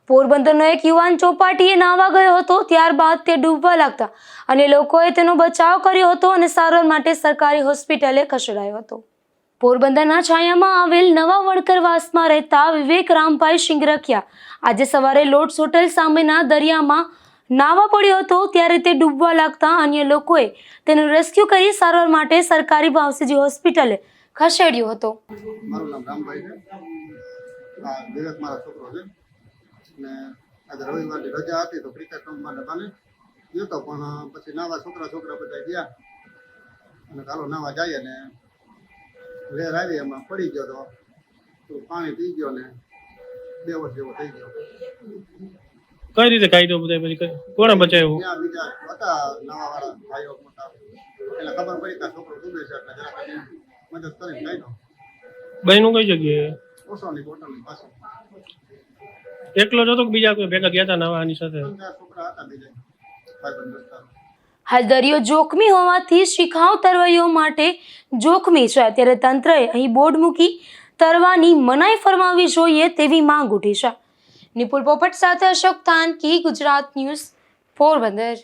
પોરબંદરનો એક યુવાન ચોપાટીએ નાહવા ગયો હતો, ત્યારબાદ તે ડૂબવા લાગતા અને લોકોએ તેનો બચાવ કર્યો હતો અને સારવાર માટે સરકારી હોસ્પિટલે ખસેડાયો હતો। પોરબંદરના છાયામાં આવેલ નવા વણકરવાસમાં રહેતા વિવેક રામભાઈ શિંગરખિયા આજે સવારે લોટ્સ હોટલ સામેના દરિયામાં નાહવા પડ્યો હતો, ત્યારે તે ડૂબવા લાગતા અન્ય લોકોએ તેનું રેસ્ક્યુ કરી સારવાર માટે સરકારી ભાવસીજી હોસ્પિટલે ખસેડ્યો હતો। મારું નામ રામભાઈ છે। વિવેક મારો છોકરો છે ને આજે રવિવારની રજા હતી તો ક્રિકેટ રમવા બને ગયો તો, પણ પછી નાવા છોકરા બધા ગયા અને ચાલો નાવા જઈએ ને વેર આવી એમાં પડી ગયો તો પાણી પી ગયો ને 2 વર્ષ જેવો થઈ ગયો। કઈ રીતે કાઢ્યો બધા? પછી કોણે બચાવ્યો? ત્યાં બીજા હતા નાવાવાળા ભાઈઓ મોટા, એટલે ખબર પડી કે છોકરો ડૂબે છે એટલે જરા મદદ કરીને કાઢ્યો। બહેનું કઈ જગ્યાએ? ઓછોની બોટલની પાસે। એકલો જ હતો કે બીજા કોઈ ભેગા ગયા હતા નાવાની સાથે? 4 છોકરા હતા બીજા ભાઈબંધ દોસ્તાર। હાલ દરિયો જોખમી હોવાથી શિખાઉ તરવૈયાઓ માટે જોખમી છે, ત્યારે તંત્રએ અહીં બોર્ડ મૂકી તરવાની મનાઈ ફરમાવવી જોઈએ તેવી માંગ ઉઠી છે। નિપુલ પોપટ સાથે અશોક તાનકી, ગુજરાત ન્યૂઝ, પોરબંદર।